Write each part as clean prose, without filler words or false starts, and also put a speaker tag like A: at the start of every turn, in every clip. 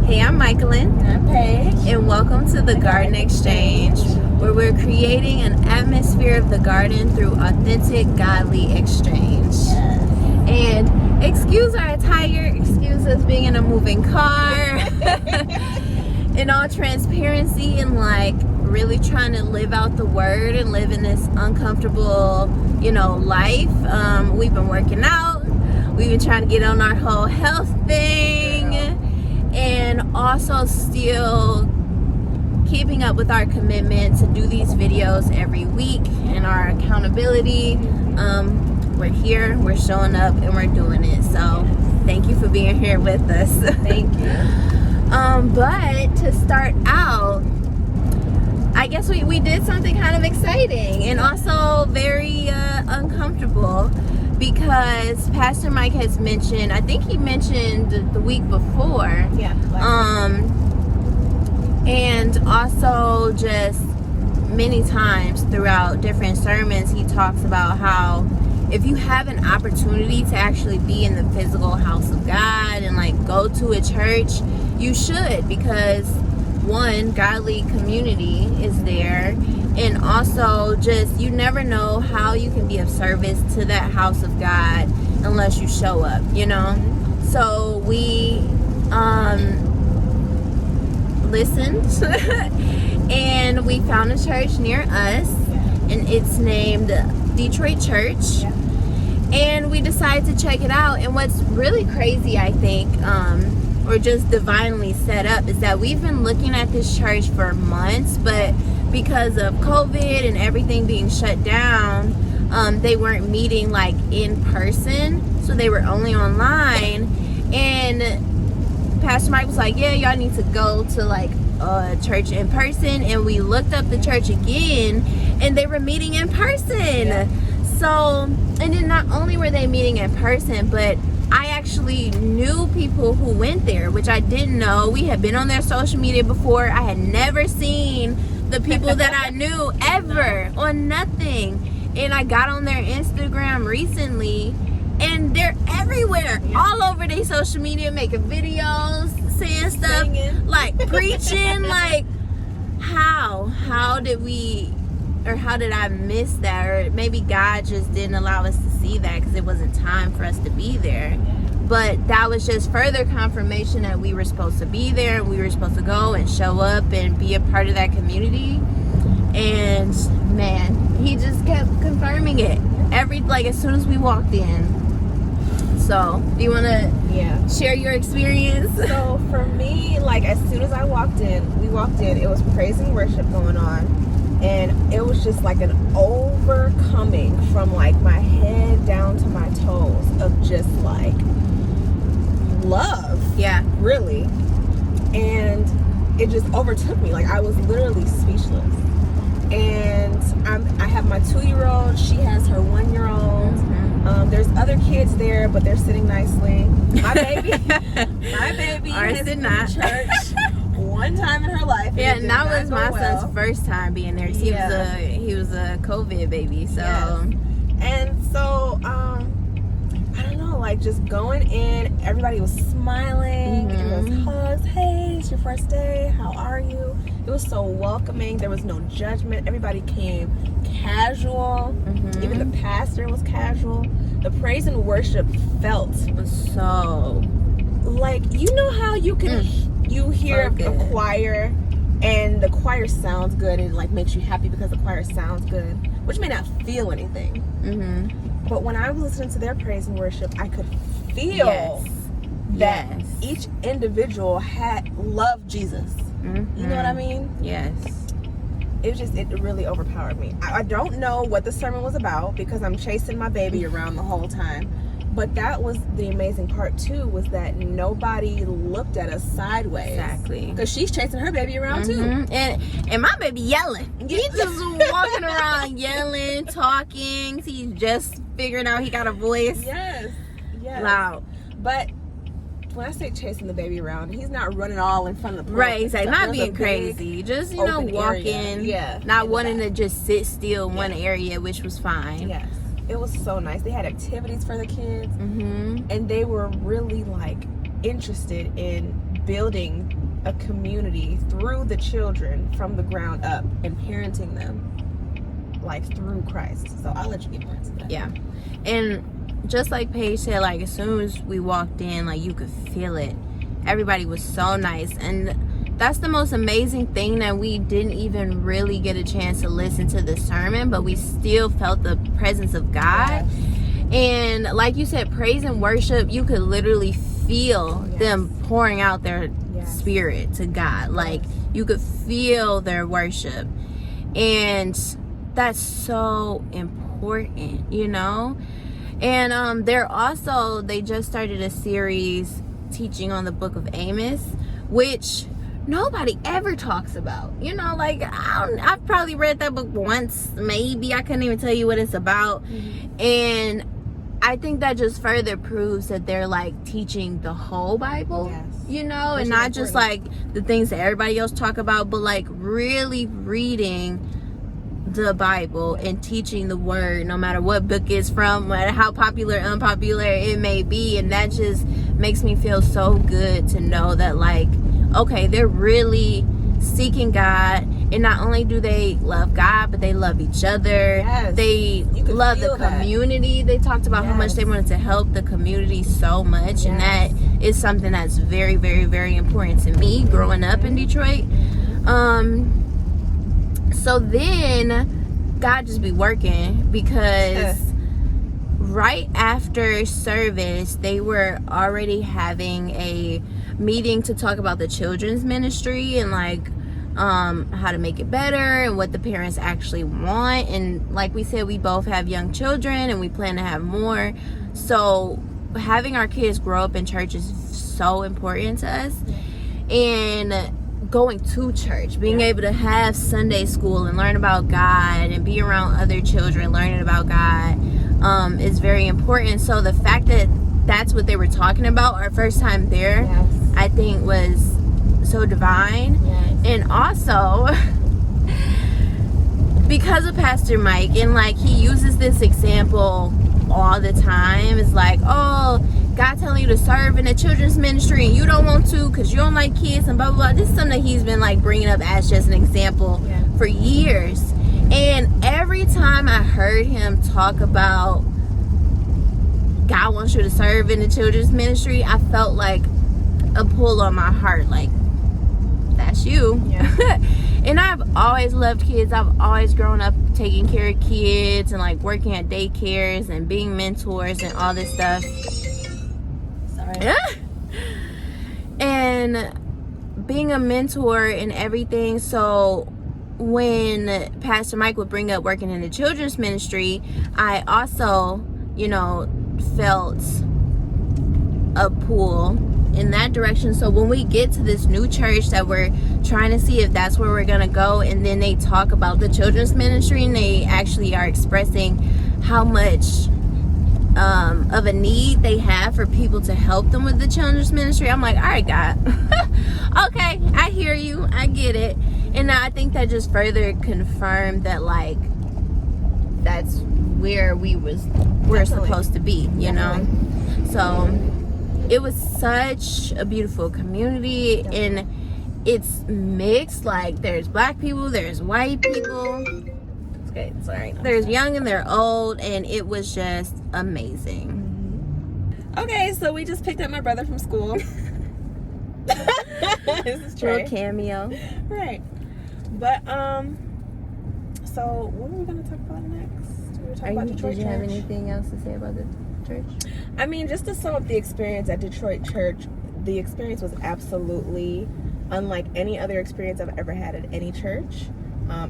A: Hey, I'm Michaelin.
B: And I'm Paige.
A: And welcome to the Garden Exchange, where we're creating an atmosphere of the garden through authentic, godly exchange. And excuse our attire, excuse us being in a moving car. In all transparency and like really trying to live out the word and live in this uncomfortable, life. We've been working out. We've been trying to get on our whole health thing. And also still keeping up with our commitment to do these videos every week and our accountability. We're here, we're showing up, and we're doing it. So thank you for being here with us.
B: Thank you.
A: But to start out, I guess we did something kind of exciting and also very uncomfortable, because Pastor Mike has mentioned, I think he mentioned the week before.
B: Yeah.
A: And also just many times throughout different sermons, he talks about how if you have an opportunity to actually be in the physical house of God and like go to a church, you should, because one, godly community is there, and also just you never know how you can be of service to that house of God unless you show up, So we listened and we found a church near us, and it's named Detroit Church. And we decided to check it out. And what's really crazy, I think, or just divinely set up, is that we've been looking at this church for months, but because of COVID and everything being shut down, they weren't meeting like in person, so they were only online. And Pastor Mike was like, yeah, y'all need to go to like a church in person. And we looked up the church again, and they were meeting in person.
B: Yeah.
A: So, and then not only were they meeting in person, but I actually knew people who went there, which I didn't know. We had been on their social media before. I had never seen the people that I knew ever on nothing. And I got on their Instagram recently, and they're everywhere, all over their social media, making videos, saying stuff,
B: Singing.
A: like preaching. Like, how did I miss that? Or maybe God just didn't allow us to see that because it wasn't time for us to be there. But that was just further confirmation that we were supposed to be there, and we were supposed to go and show up and be a part of that community. And man, he just kept confirming it as soon as we walked in. So, do you want to share your experience?
B: So for me, like as soon as we walked in, it was praise and worship going on. And it was just like an overcoming from like my head down to my toes of just like love.
A: Yeah.
B: Really. And it just overtook me. Like I was literally speechless. And I have my 2-year-old. She has her 1-year-old.
A: Mm-hmm.
B: There's other kids there, but they're sitting nicely. My baby has been to church one time in her life.
A: Yeah, and that was my
B: son's
A: son's first time being there. He was a COVID baby, so.
B: Yes. And so, I don't know, like just going in, everybody was smiling, and there was hugs. Hey, it's your first day. How are you? It was so welcoming. There was no judgment. Everybody came casual. Even the pastor was casual. The praise and worship felt
A: so
B: like, how you can you hear a choir, and the choir sounds good and like makes you happy because the choir sounds good, which may not feel anything. But when I was listening to their praise and worship, I could feel that each individual had loved Jesus. You know what I mean?
A: Yes.
B: It really overpowered me. I don't know what the sermon was about because I'm chasing my baby around the whole time. But that was the amazing part too, was that nobody looked at us sideways.
A: Exactly.
B: Because she's chasing her baby around too.
A: And my baby yelling. He's just walking around yelling, talking. He's just figuring out he got a voice.
B: Yes.
A: Loud.
B: But when I say chasing the baby around, he's not running all in front of the pool.
A: Right, exactly. Not
B: There's
A: being
B: a big,
A: crazy. Just, you know,
B: open
A: walking.
B: area. Yeah.
A: Not wanting to just sit still in one area, which was fine.
B: Yes. It was so nice. They had activities for the kids.
A: Mm-hmm.
B: And they were really, like, interested in building a community through the children from the ground up and parenting them, like, through Christ. So I'll let you get more into that.
A: Yeah. And just like Paige said, like, as soon as we walked in, like, you could feel it. Everybody was so nice. And that's the most amazing thing, that we didn't even really get a chance to listen to the sermon, but we still felt the presence of God.
B: Yes.
A: And like you said, praise and worship, you could literally feel them pouring out their spirit to God. Like, you could feel their worship. And that's so important, you know? And they just started a series teaching on the book of Amos, which nobody ever talks about. You know, like, I've probably read that book once, maybe. I couldn't even tell you what it's about. Mm-hmm. And I think that just further proves that they're, like, teaching the whole Bible, you know, and not just, like, the things that everybody else talk about, but, like, really reading the Bible and teaching the word, no matter what book it's from, no matter how popular, unpopular it may be. And that just makes me feel so good to know that, like, okay, they're really seeking God, and not only do they love God, but they love each other.
B: Yes.
A: They love the community. They talked about how much they wanted to help the community so much, and that is something that's very, very, very important to me growing up in Detroit. So then God just be working, because right after service, they were already having a meeting to talk about the children's ministry and, like, how to make it better and what the parents actually want. And like we said, we both have young children and we plan to have more. So having our kids grow up in church is so important to us. And going to church, being able to have Sunday school and learn about God and be around other children learning about God is very important. So the fact that that's what they were talking about our first time there, I think was so divine. And also because of Pastor Mike, and like he uses this example all the time, it's like, oh, God telling you to serve in a children's ministry and you don't want to because you don't like kids and blah blah blah. This is something that he's been like bringing up as just an example for years. And every time I heard him talk about God wants you to serve in the children's ministry, I felt like a pull on my heart, like, that's you. And I've always loved kids. I've always grown up taking care of kids and like working at daycares and being mentors and all this stuff. Sorry. And being a mentor and everything. So when Pastor Mike would bring up working in the children's ministry, I also, you know, felt a pull in that direction. So when we get to this new church that we're trying to see if that's where we're gonna go, and then they talk about the children's ministry and they actually are expressing how much of a need they have for people to help them with the children's ministry, I'm like, all right, God. Okay, I hear you, I get it. And I think that just further confirmed that, like, that's where we're supposed to be, you know. So it was such a beautiful community, and it's mixed. Like, there's black people, there's white people. Okay, sorry. There's young and they're old, and it was just amazing.
B: Okay, so we just picked up my brother from school. This is
A: Little cameo.
B: Right. But so what are we gonna talk about next? We were talking about Detroit
A: Did you
B: Church.
A: have anything else to say about the church?
B: I mean, just to sum up the experience at Detroit Church, the experience was absolutely unlike any other experience I've ever had at any church.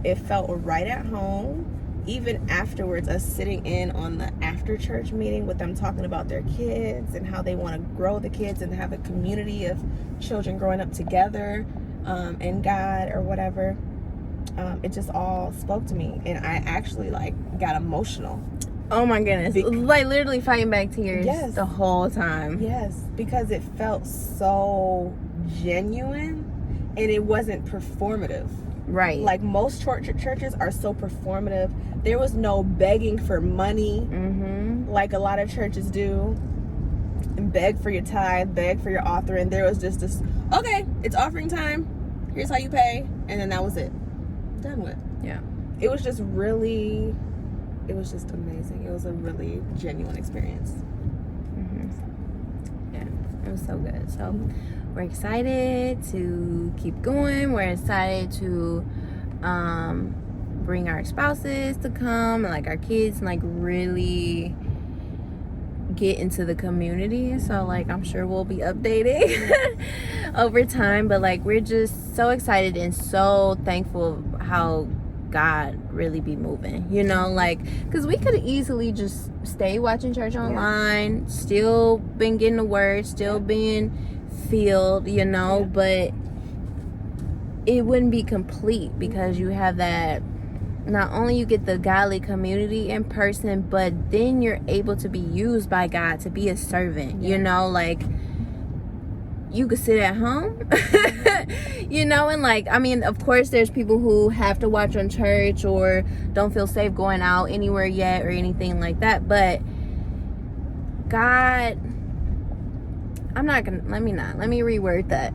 B: It felt right at home. Even afterwards, us sitting in on the after church meeting with them talking about their kids and how they want to grow the kids and have a community of children growing up together in God or whatever. It just all spoke to me, and I actually like got emotional
A: Oh my goodness. Like literally fighting back tears the whole time.
B: Yes, because it felt so genuine and it wasn't performative.
A: Right.
B: Like most churches are so performative. There was no begging for money like a lot of churches do. And beg for your tithe, beg for your offering. There was just this, okay, it's offering time. Here's how you pay. And then that was it. Done with.
A: Yeah.
B: It was just amazing. It was a really genuine experience.
A: Yeah, it was so good. So we're excited to keep going. We're excited to bring our spouses to come and like our kids and like really get into the community. So like I'm sure we'll be updating over time, but like we're just so excited and so thankful how God really be moving, you know, like because we could easily just stay watching church online, still been getting the word, still being filled, you know, but it wouldn't be complete because you have that. Not only you get the godly community in person, but then you're able to be used by God to be a servant, you know, like you could sit at home, you know, and like, I mean, of course there's people who have to watch on church or don't feel safe going out anywhere yet or anything like that, but God, let me reword that.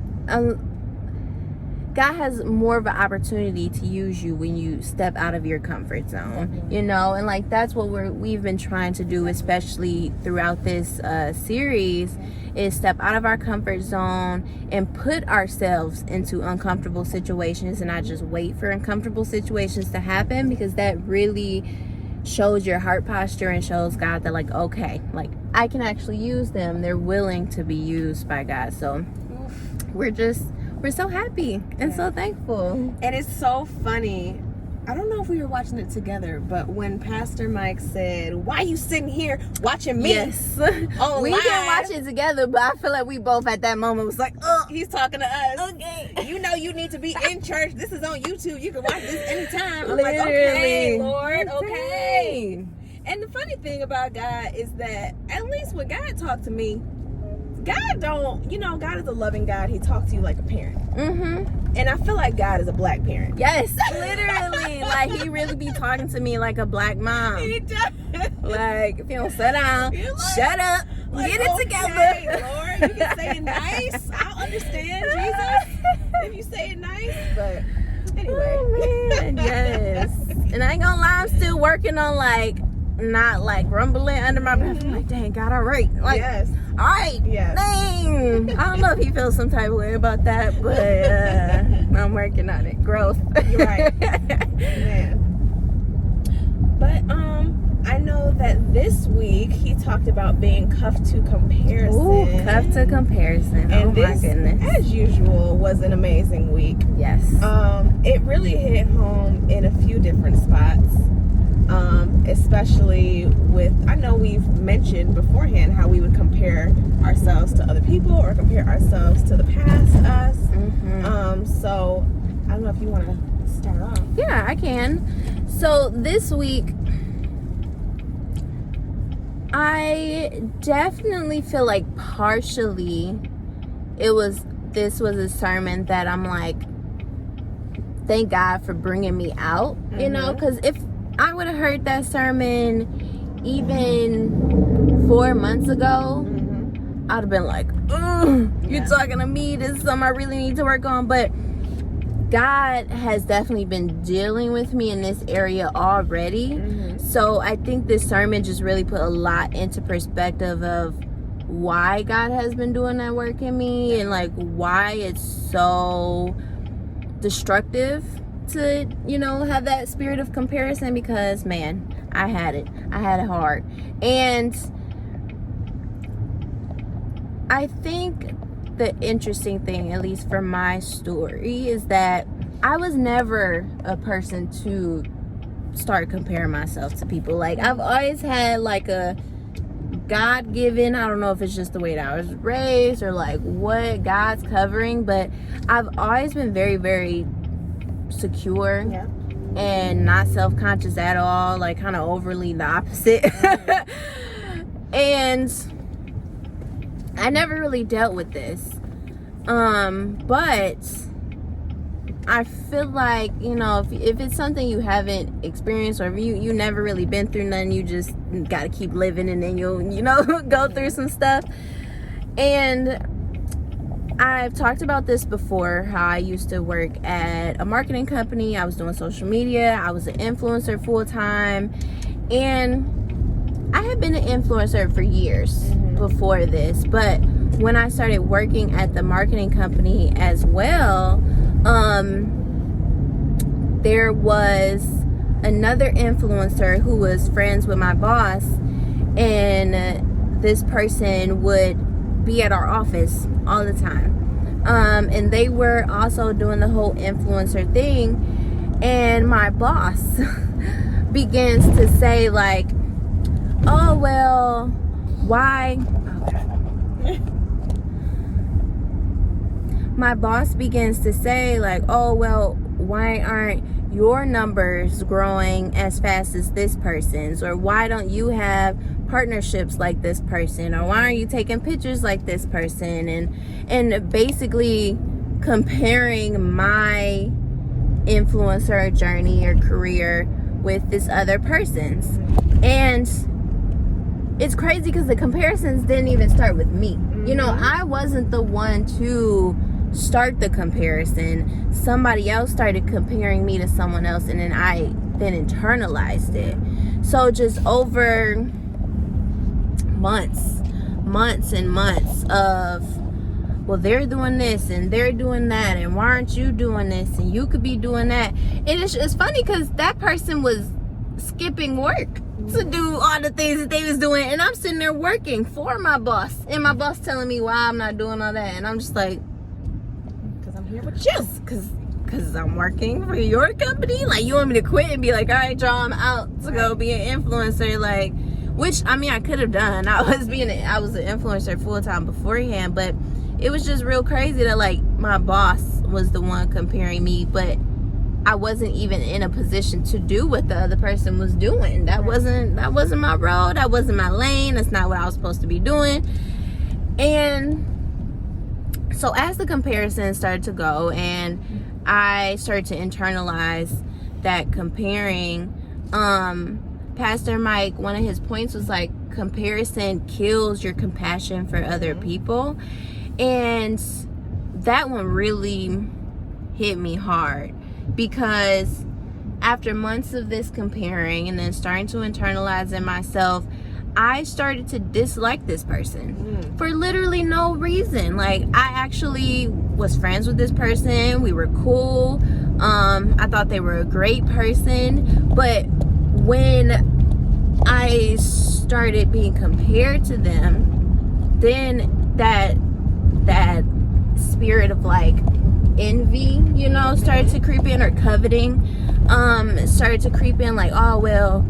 A: God has more of an opportunity to use you when you step out of your comfort zone, you know, and like that's what we've been trying to do, especially throughout this series, is step out of our comfort zone and put ourselves into uncomfortable situations and not just wait for uncomfortable situations to happen, because that really shows your heart posture and shows God that like, okay, like I can actually use them. They're willing to be used by God. So we're so happy and so thankful.
B: And it's so funny. I don't know if we were watching it together, but when Pastor Mike said, "Why you sitting here watching me?"
A: Yes. We didn't watch it together, but I feel like we both at that moment was like, oh,
B: he's talking to us.
A: Okay.
B: You know you need to be in church. This is on YouTube. You can watch this anytime. I'm
A: Literally.
B: like, okay, Lord, okay. And the funny thing about God is that at least when God talked to me, God is a loving God. He talks to you like a parent. And I feel like God is a black parent.
A: Yes, literally. Like, he really be talking to me like a black mom.
B: He does.
A: Like, if you don't sit down, shut up,
B: like,
A: get it together.
B: Lord, you can say it nice. I'll understand, Jesus, if you say it nice. But anyway.
A: Oh, man. Yes. And I ain't gonna lie, I'm still working on like, not like rumbling under my breath. I'm like, dang, God, all right. Like,
B: yes.
A: All right.
B: Yes.
A: Dang. I don't know if he feels some type of way about that, but I'm working on it. Growth.
B: You're right. Man. But I know that this week he talked about being cuffed to comparison.
A: Ooh, cuffed to comparison.
B: And
A: oh my goodness.
B: As usual, was an amazing week.
A: Yes.
B: It really hit home in a few different spots. Especially with, I know we've mentioned beforehand how we would compare ourselves to other people or compare ourselves to the past us. So I don't know if you want to start off.
A: Yeah, I can. So this week, I definitely feel like partially this was a sermon that I'm like, thank God for bringing me out, you know, because if I would have heard that sermon even 4 months ago, I'd have been like, you're talking to me, this is something I really need to work on. But God has definitely been dealing with me in this area already. So I think this sermon just really put a lot into perspective of why God has been doing that work in me and like why it's so destructive to, you know, have that spirit of comparison, because man, I had it hard. And I think the interesting thing, at least for my story, is that I was never a person to start comparing myself to people. Like, I've always had like a God-given, I don't know if it's just the way that I was raised or like what God's covering, but I've always been very, very secure and not self-conscious at all, like kind of overly the opposite. And I never really dealt with this, but I feel like, you know, if it's something you haven't experienced, or if you never really been through nothing, you just gotta keep living, and then you'll, you know, go through some stuff. And I've talked about this before, how I used to work at a marketing company. I was doing social media. I was an influencer full time. And I had been an influencer for years before this. But when I started working at the marketing company as well, there was another influencer who was friends with my boss. And this person would be at our office all the time, and they were also doing the whole influencer thing, and my boss begins to say like, oh well, why my boss begins to say like, oh well, why aren't your numbers growing as fast as this person's, or why don't you have partnerships like this person, or why aren't you taking pictures like this person, and basically comparing my influencer journey or career with this other person's. And it's crazy because the comparisons didn't even start with me. You know, I wasn't the one to start the comparison. Somebody else started comparing me to someone else, and then I internalized it. So just over months and months of, well, they're doing this and they're doing that, and why aren't you doing this, and you could be doing that. And it's funny because that person was skipping work to do all the things that they was doing, and I'm sitting there working for my boss, and my boss telling me why I'm not doing all that. And I'm just like, because I'm here with you, because I'm working for your company. Like, you want me to quit and be like, all right, y'all, I'm out to go be an influencer? Like, which, I mean, I could have done. I was an influencer full time beforehand, but it was just real crazy that like my boss was the one comparing me, but I wasn't even in a position to do what the other person was doing. That wasn't my road. That wasn't my lane. That's not what I was supposed to be doing. And so as the comparison started to go, and I started to internalize that comparing, Pastor Mike, one of his points was like, comparison kills your compassion for other people. And that one really hit me hard, because after months of this comparing and then starting to internalize it myself, I started to dislike this person for literally no reason. Like, I actually was friends with this person. We were cool. I thought they were a great person. But when I started being compared to them, then that spirit of like envy, you know, started to creep in, or coveting, started to creep in. Like, oh well,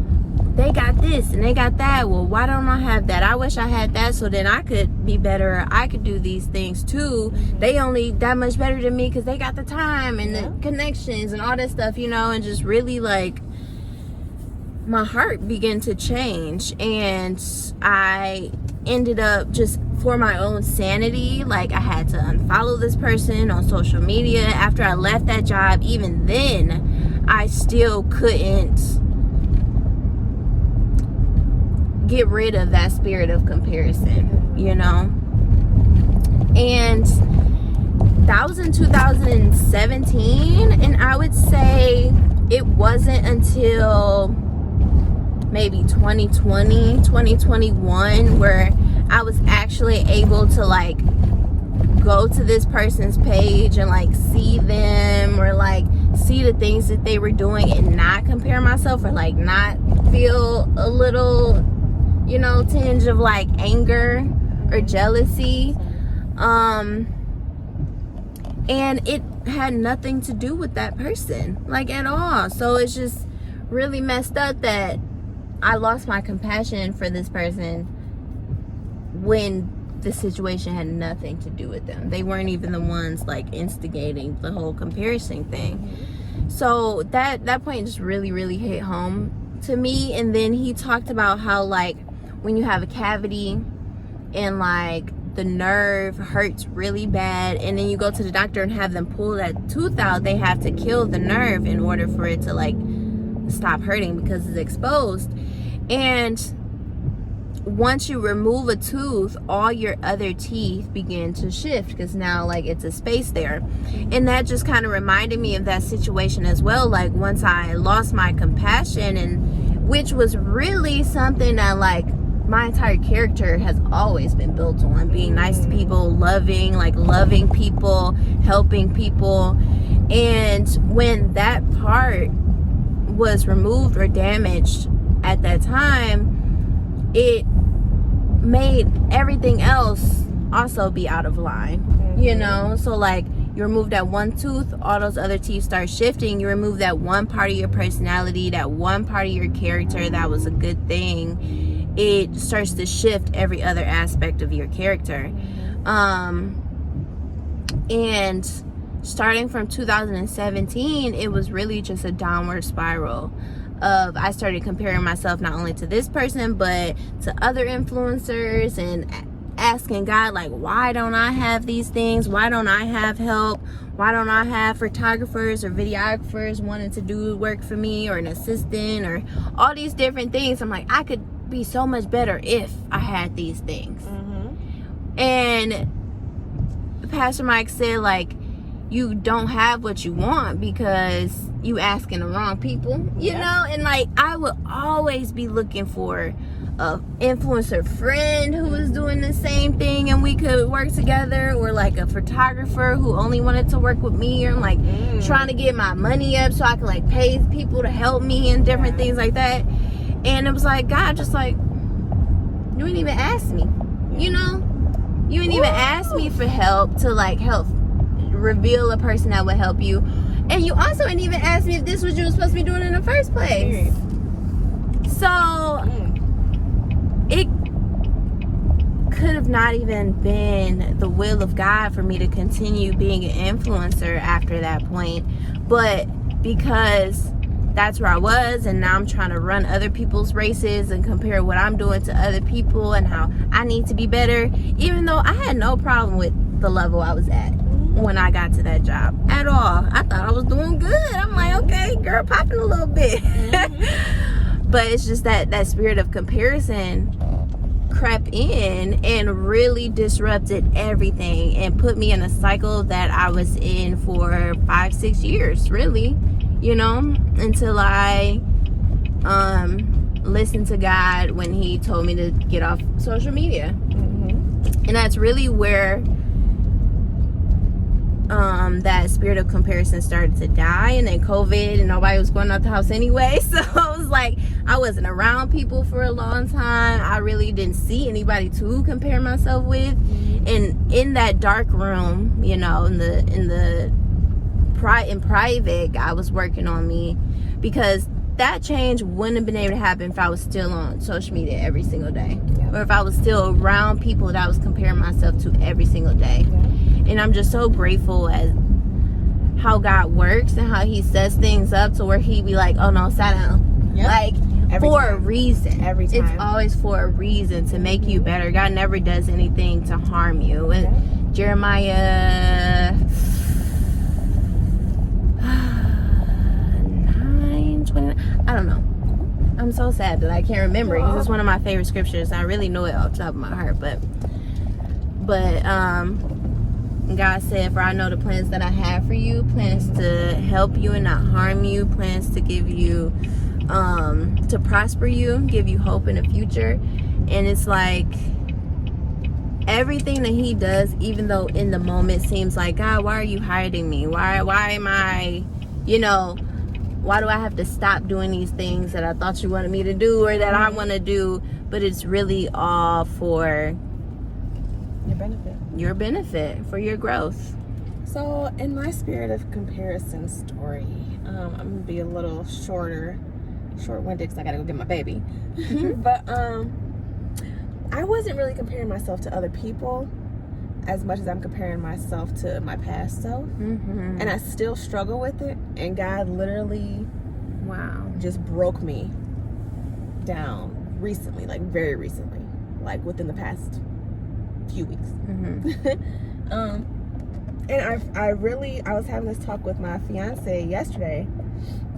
A: they got this and they got that. Well, why don't I have that? I wish I had that, so then I could be better. I could do these things too. They only that much better than me because they got the time and the connections and all that stuff, you know. And just really like, my heart began to change, and I ended up, just for my own sanity, like, I had to unfollow this person on social media. After I left that job, even then, I still couldn't get rid of that spirit of comparison, you know. And that was in 2017, and I would say it wasn't until maybe 2020, 2021 where I was actually able to like go to this person's page and like see them, or like see the things that they were doing, and not compare myself, or like not feel a little, you know, tinge of like anger or jealousy. And it had nothing to do with that person, like, at all. So it's just really messed up that I lost my compassion for this person when the situation had nothing to do with them. They weren't even the ones like instigating the whole comparison thing. So that point just really, really hit home to me. And then he talked about how, like, when you have a cavity and, like, the nerve hurts really bad, and then you go to the doctor and have them pull that tooth out, they have to kill the nerve in order for it to, like, stop hurting because it's exposed. And once you remove a tooth, all your other teeth begin to shift because now, like, it's a space there. And that just kind of reminded me of that situation as well. Like, once I lost my compassion, and which was really something that, like, my entire character has always been built on, being nice to people, loving people, helping people. And when that part was removed or damaged at that time, it made everything else also be out of line, you know? So, like, you remove that one tooth, all those other teeth start shifting. You remove that one part of your personality, that one part of your character that was a good thing, it starts to shift every other aspect of your character. And starting from 2017, it was really just a downward spiral of, I started comparing myself not only to this person but to other influencers, and asking God, like, why don't I have these things? Why don't I have help? Why don't I have photographers or videographers wanting to do work for me, or an assistant, or all these different things? I'm like, I could be so much better if I had these things. And Pastor Mike said, like, you don't have what you want because you asking the wrong people, you know? And, like, I would always be looking for a influencer friend who was doing the same thing and we could work together, or like a photographer who only wanted to work with me, or like trying to get my money up so I could, like, pay people to help me and different things like that. And it was like, God just, like, you didn't even ask me, you know? You didn't even ask me for help to, like, help reveal a person that would help you. And you also didn't even ask me if this was what you were supposed to be doing in the first place. So it could have not even been the will of God for me to continue being an influencer after that point. But because that's where I was, and now I'm trying to run other people's races and compare what I'm doing to other people and how I need to be better, even though I had no problem with the level I was at when I got to that job at all. I thought I was doing good. I'm like, okay, girl, popping a little bit. But it's just that spirit of comparison crept in and really disrupted everything and put me in a cycle that I was in for 5-6 years, really, you know, until I listened to God when he told me to get off social media. And that's really where that spirit of comparison started to die. And then COVID, and nobody was going out the house anyway, so it was like I wasn't around people for a long time. I really didn't see anybody to compare myself with. And in that dark room, you know, in private, God was working on me, because that change wouldn't have been able to happen if I was still on social media every single day, or if I was still around people that I was comparing myself to every single day. And I'm just so grateful at how God works and how he sets things up to where he be like, oh no, sit down. Like, for a reason. Every time. It's always for a reason, to make you better. God never does anything to harm you. And Jeremiah 9:29, I don't know. I'm so sad that I can't remember it, because it's one of my favorite scriptures. I really know it off the top of my heart, but God said, for I know the plans that I have for you, plans to help you and not harm you, plans to give you, to prosper you, give you hope in the future. And it's like, everything that he does, even though in the moment seems like, God, why are you hiding me? Why am I, you know, why do I have to stop doing these things that I thought you wanted me to do, or that I want to do? But it's really all for your benefit, for your growth.
B: So in my spirit of comparison story, I'm gonna be a little short-winded because I gotta go get my baby. But I wasn't really comparing myself to other people. as much as I'm comparing myself to my past self,
A: Mm-hmm.
B: and I still struggle with it. And God literally,
A: Wow.
B: just broke me down recently, like very recently, like within the past few weeks.
A: Mm-hmm.
B: And I was having this talk with my fiance yesterday,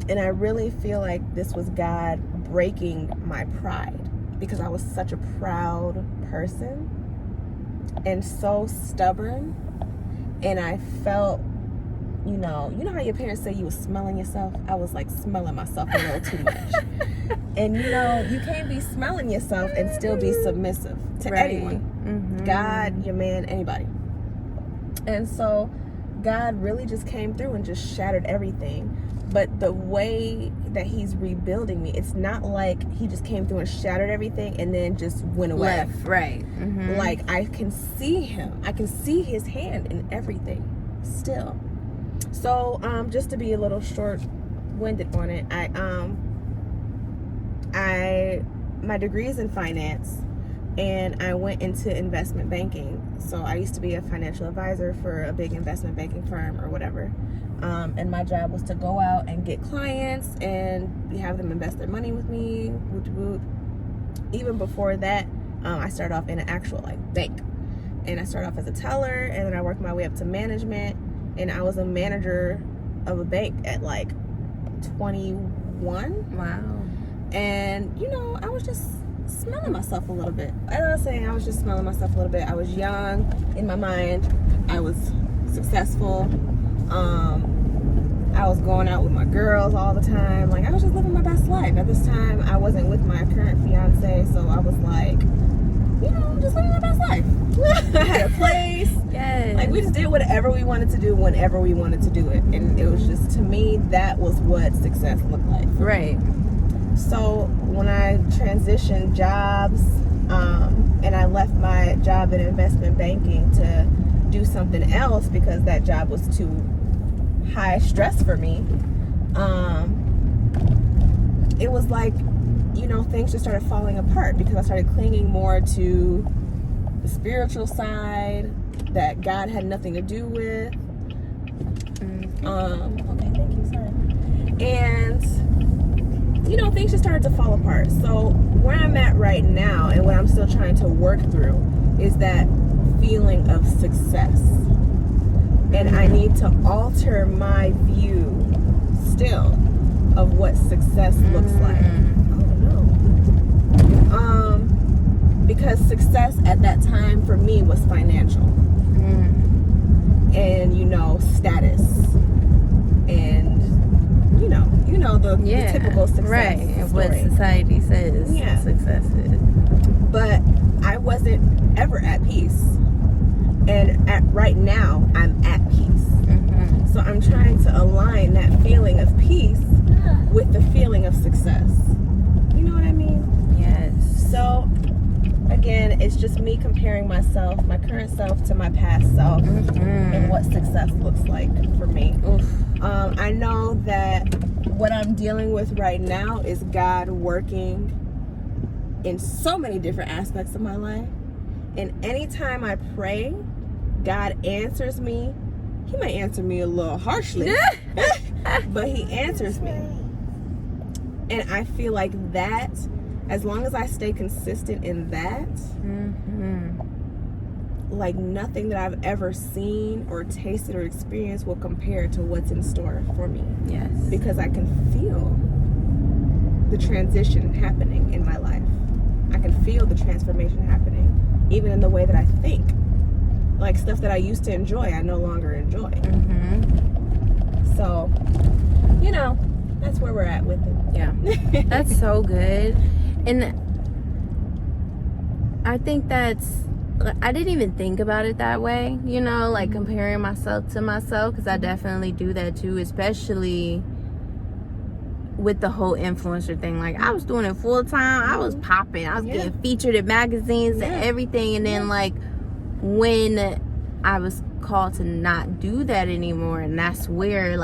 B: and I really feel like this was God breaking my pride, because I was such a proud person and so stubborn, and I felt, you know how your parents say you were smelling yourself? I was like smelling myself a little too much. And you can't be smelling yourself and still be submissive to anyone.
A: Mm-hmm.
B: God, your man, anybody. And so God really just came through and just shattered everything. But the way that he's rebuilding me, it's not like he just came through and shattered everything and then just went away.
A: Left, right. Mm-hmm.
B: Like, I can see him. I can see his hand in everything still. So, just to be a little short-winded on it, my degree is in finance, and I went into investment banking. So I used to be a financial advisor for a big investment banking firm or whatever. And my job was to go out and get clients and have them invest their money with me. Even before that, I started off in an actual bank. And I started off as a teller, and then I worked my way up to management. And I was a manager of a bank at 21.
A: Wow.
B: And, I was just smelling myself a little bit. As I was saying, I was just smelling myself a little bit. I was young in my mind. I was successful. I was going out with my girls all the time. I was just living my best life. At this time, I wasn't with my current fiance, so I was just living my best life. I had a place.
A: Yes.
B: We just did whatever we wanted to do whenever we wanted to do it. And it was just, to me, that was what success looked like.
A: Right.
B: So when I transitioned jobs, and I left my job in investment banking to do something else because that job was too high stress for me, it was things just started falling apart because I started clinging more to the spiritual side that God had nothing to do with. Okay, thank you, sorry. And things just started to fall apart. So where I'm at right now and what I'm still trying to work through is that feeling of success. And I need to alter my view still of what success looks like. Because success at that time for me was financial. And, status. And, the typical success
A: right.
B: story.
A: What society says success is.
B: But I wasn't ever at peace. And right now, I'm at peace.
A: Mm-hmm.
B: So I'm trying to align that feeling of peace with the feeling of success. You know what I mean?
A: Yes.
B: So, again, it's just me comparing myself, my current self, to my past self, and what success looks like for me. I know that what I'm dealing with right now is God working in so many different aspects of my life. And anytime I pray, God answers me. He might answer me a little harshly, but he answers me. And I feel like that, as long as I stay consistent in that, nothing that I've ever seen or tasted or experienced will compare to what's in store for me.
A: Yes.
B: Because I can feel the transition happening in my life. I can feel the transformation happening, even in the way that I think. Stuff that I used to enjoy, I no longer enjoy. So, that's where we're at with it.
A: Yeah. That's so good. And I think I didn't even think about it that way, comparing myself to myself, because I definitely do that too, especially with the whole influencer thing. I was doing it full time. I was popping. I was getting featured in magazines and everything. And then when I was called to not do that anymore, and that's where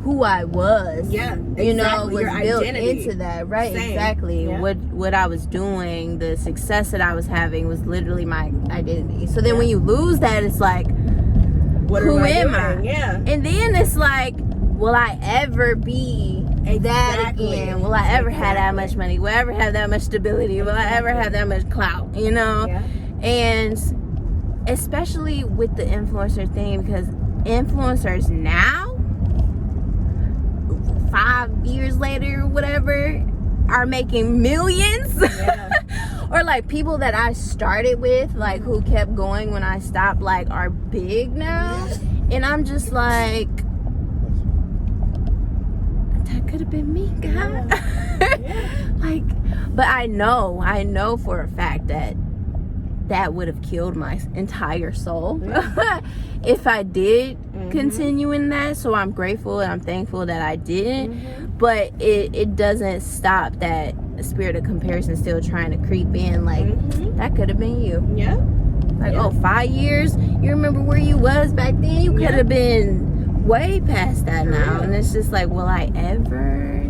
A: who I was.
B: Yeah,
A: you know,
B: exactly.
A: was
B: Your
A: built
B: identity.
A: into that. Right,
B: Same.
A: exactly.
B: Yeah.
A: What I was doing, the success that I was having was literally my identity. So then
B: Yeah.
A: when you lose that, it's like,
B: What
A: who
B: am
A: am I?
B: Yeah.
A: And then it's like, will I ever be that
B: Exactly.
A: again? Will I ever have that much money? Will I ever have that much stability? Will I ever have that much clout? You know?
B: Yeah.
A: And especially with the influencer thing, because influencers now, 5 years later, whatever, are making millions.
B: Yeah.
A: Or like people that I started with, like who kept going when I stopped, like are big now. And I'm just like, that could have been me, God.
B: Yeah.
A: Like, but I know for a fact that would have killed my entire soul if I did continue in that. So I'm grateful and I'm thankful that I didn't. But it doesn't stop that spirit of comparison still trying to creep in. Like, that could have been you.
B: Yeah.
A: Like, 5 years? You remember where you was back then? You could have been way past that now. And it's just like, will I ever?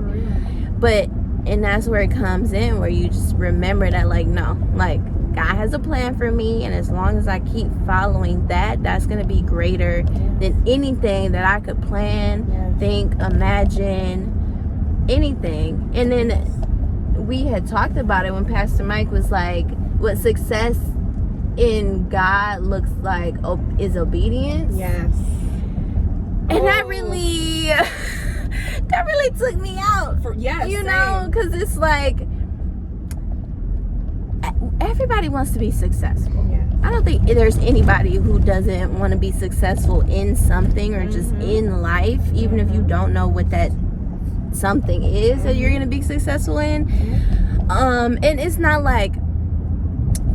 A: But, and that's where it comes in, where you just remember that, like, no, like, God has a plan for me, and as long as I keep following that, that's going to be greater than anything that I could plan, think, imagine, anything. And then we had talked about it when Pastor Mike was like, what success in God looks like is obedience.
B: Yes.
A: And that really took me out. You know, because it's like, everybody wants to be successful.
B: Yeah.
A: I don't think there's anybody who doesn't want to be successful in something or just in life, even if you don't know what that something is that you're going to be successful in. And it's not like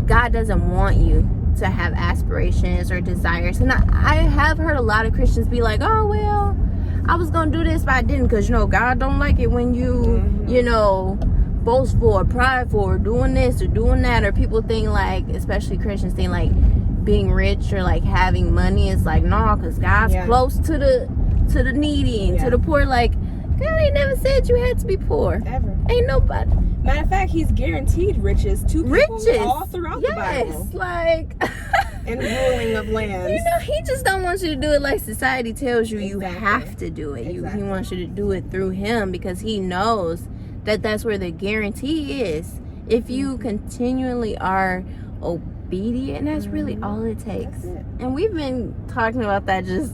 A: God doesn't want you to have aspirations or desires. And I have heard a lot of Christians be like, oh, well, I was going to do this, but I didn't, because, you know, God don't like it when you, you know, boastful or prideful or doing this or doing that. Or people think like, especially Christians think like being rich or like having money is like, no, because God's close to the needy and to the poor. Like, God ain't never said you had to be poor.
B: Ever.
A: Ain't nobody.
B: Matter of fact, he's guaranteed riches to people all throughout the Bible.
A: Yes, like
B: and ruling of lands.
A: You know, he just don't want you to do it like society tells you you have to do it. He wants you to do it through him, because he knows that that's where the guarantee is. If you continually are obedient, that's really all it takes. And we've been talking about that just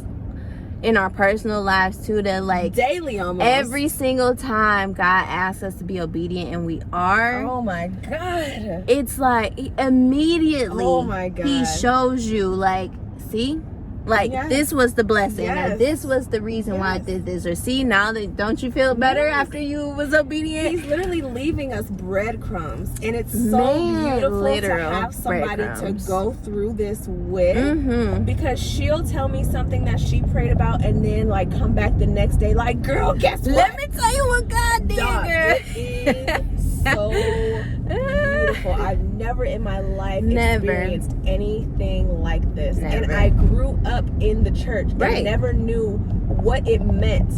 A: in our personal lives too, that like
B: daily almost.
A: Every single time God asks us to be obedient and we are,
B: oh my God,
A: it's like immediately he shows you like, see, like this was the blessing, or this was the reason why I did this, or see, now that don't you feel better after you was obedient?
B: He's literally leaving us breadcrumbs, and it's so beautiful to have somebody to go through this with, because she'll tell me something that she prayed about and then like come back the next day like, girl, guess what?
A: Let me tell you what God did, girl.
B: It is so beautiful. I've never in my life experienced anything like this. And I grew up in the church and never knew what it meant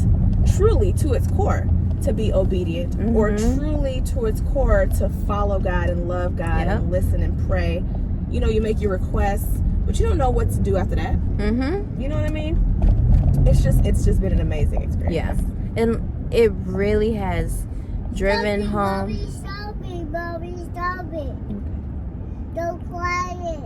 B: truly to its core to be obedient, or truly to its core to follow God and love God and listen and pray. You know, you make your requests, but you don't know what to do after that. You know what I mean? It's just been an amazing experience.
A: Yeah. And it really has driven home.
C: Bobby, stop it. Don't quiet.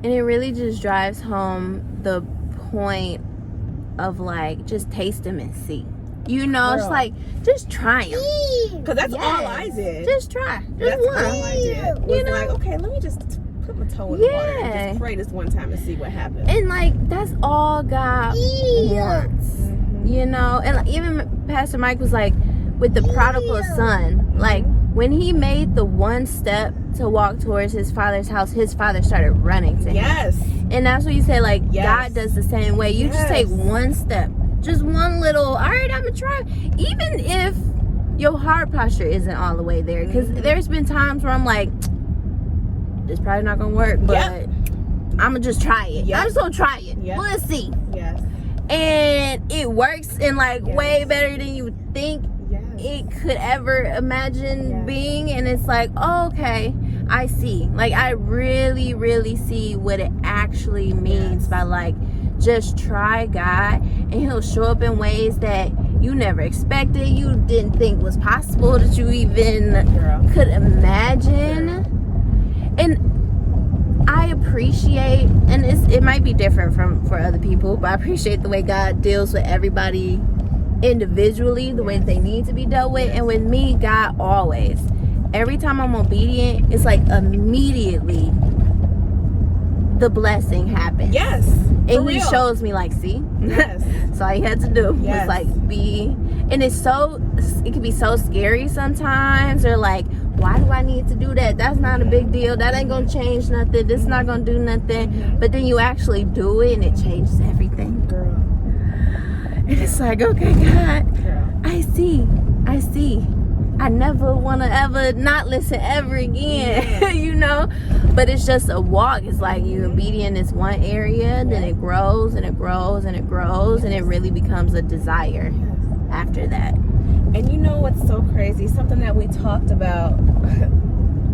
A: And it really just drives home the point of like, just taste them and see. You know, it's like, just try them.
B: Because that's all I did.
A: Just try.
B: That's
A: one.
B: all I did. Was like, okay, let me just put my toe in the water and just pray this one time and see what happens.
A: And like, that's all God wants. You know, and like, even Pastor Mike was like, with the prodigal son, like when he made the one step to walk towards his father's house, his father started running to him. And that's what you say, like, God does the same way. You just take one step, just one little, all right, I'm gonna try. Even if your heart posture isn't all the way there, because there's been times where I'm like, this probably not gonna work, but
B: Yep.
A: I'm gonna just try it.
B: Yep.
A: I'm just gonna try it.
B: Yep.
A: We'll see.
B: Yes.
A: And it works in like
B: Yes.
A: way better than you think
B: Yes.
A: it could ever imagine
B: Yes.
A: being. And it's like, oh, okay, I see. Like, I really, really see what it actually means
B: Yes.
A: by like, just try God, and he'll show up in ways that you never expected, you didn't think was possible, that you even
B: Girl.
A: could imagine. And I appreciate, and it might be different for other people, but I appreciate the way God deals with everybody individually, the way that they need to be dealt with. And with me, God always, every time I'm obedient, it's like immediately the blessing happens.
B: Yes.
A: And
B: For
A: he
B: real.
A: shows me like, see,
B: Yes.
A: that's all you had to do was
B: Yes.
A: like be. And it can be so scary sometimes, or like, why do I need to do that? That's not a big deal. That ain't gonna change nothing. This is not gonna do nothing. But then you actually do it and it changes everything.
B: Girl.
A: And it's like, okay, God,
B: Girl.
A: I see. I never want to ever not listen ever again, you know? But it's just a walk. It's like you obedient in one area, then it grows and it grows and it grows, and it really becomes a desire after that.
B: And you know what's so crazy? Something that we talked about,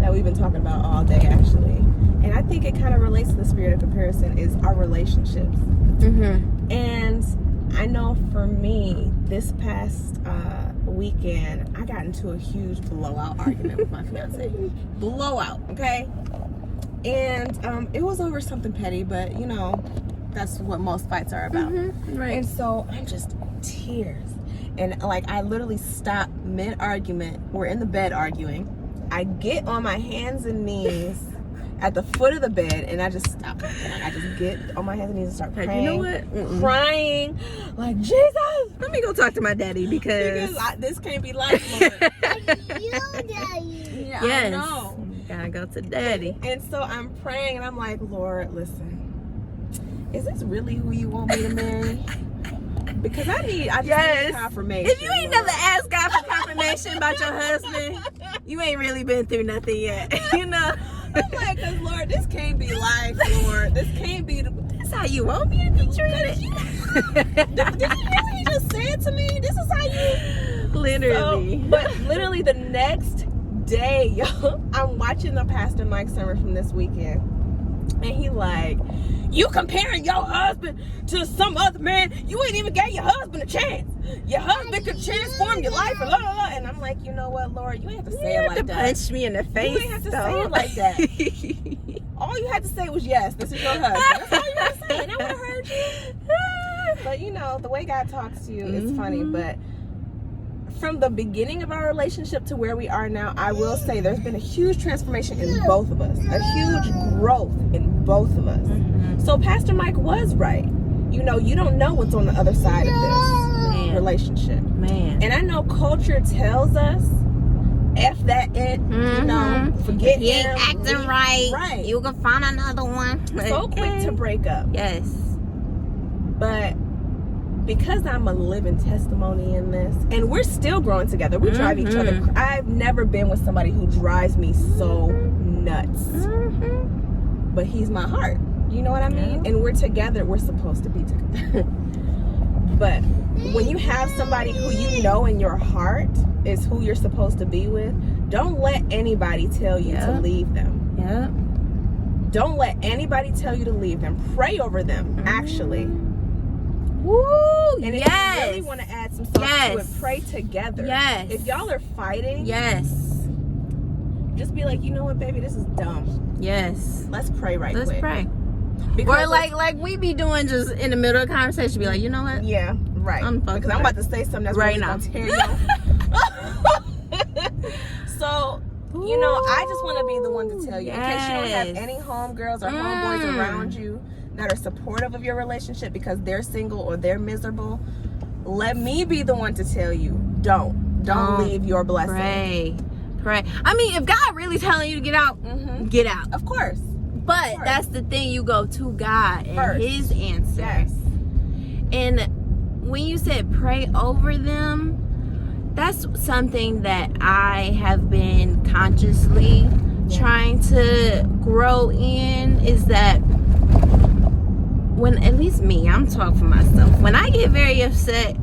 B: that we've been talking about all day, actually. And I think it kind of relates to the spirit of comparison, is our relationships.
A: Mm-hmm.
B: And I know for me, this past weekend, I got into a huge blowout argument with my fiance. Blowout, okay? And it was over something petty, but you know, that's what most fights are about.
A: Mm-hmm. Right.
B: And so I'm just tears. And like, I literally stopped mid-argument. We're in the bed arguing. I get on my hands and knees at the foot of the bed, and I just stop. And I just get on my hands and knees and start
A: Like,
B: praying.
A: you know what? Mm-mm.
B: Crying. Like, Jesus!
A: Let me go talk to my daddy because
B: This can't be life, Lord.
C: You, Daddy.
B: Yeah,
A: yes,
B: I know.
A: gotta go to daddy.
B: And so I'm praying, and I'm like, Lord, listen. Is this really who you want me to marry? Because I just need confirmation.
A: If you ain't never asked God for confirmation about your husband, you ain't really been through nothing yet. You know?
B: I'm like, because Lord, this can't be life, Lord. This can't be
A: That's how you want me to be treated.
B: Did you hear what he just said to me? This is how you
A: Literally.
B: but literally the next day, yo, I'm watching the Pastor Mike sermon from this weekend. And he like, you comparing your husband to some other man, you ain't even gave your husband a chance. Your husband could transform your life and blah, blah, blah. And I'm like, you know what, Lord, you ain't have to say it like that.
A: Punch me in the face.
B: ain't have to say it like that. All you had to say was, yes, this is your husband. That's all you had to say, and I would have heard you. But you know, the way God talks to you is funny. But from the beginning of our relationship to where we are now, I will say there's been a huge transformation in both of us, a huge growth in both of us. So Pastor Mike was right. You know, you don't know what's on the other side of this relationship.
A: Man.
B: And I know culture tells us, F that it, you know, forget
A: He
B: him.
A: ain't acting right.
B: Right.
A: You can find another one.
B: So quick to break up.
A: Yes.
B: But because I'm a living testimony in this, and we're still growing together, we drive each other. I've never been with somebody who drives me so nuts. But he's my heart. You know what I mean?
A: Yeah.
B: And we're together. We're supposed to be together. But when you have somebody who you know in your heart is who you're supposed to be with, don't let anybody tell you to leave them.
A: Yeah.
B: Don't let anybody tell you to leave them. Pray over them, actually.
A: Woo!
B: And if
A: yes.
B: you really want to add some sauce to it, pray together.
A: Yes.
B: If y'all are fighting,
A: Yes.
B: just be like, you know what, baby, this is dumb.
A: Yes.
B: Let's pray right
A: Let's
B: quick.
A: pray.
B: Because
A: Or like we be doing just in the middle of the conversation, be like, you know what?
B: yeah, right.
A: I'm fucking
B: Because I'm about to say something that's
A: right
B: really
A: now.
B: gonna tear you. So, you know, I just want to be the one to tell you, in case you don't have
A: Yes.
B: any homegirls or homeboys around you that are supportive of your relationship because they're single or they're miserable, let me be the one to tell you, don't leave your blessing.
A: Pray. I mean, if God really telling you to get out, get out.
B: Of course.
A: But that's the thing, you go to God and
B: First.
A: His answer.
B: Yes.
A: And when you said pray over them, that's something that I have been consciously trying to grow in is that when, at least me, I'm talking for myself, when I get very upset,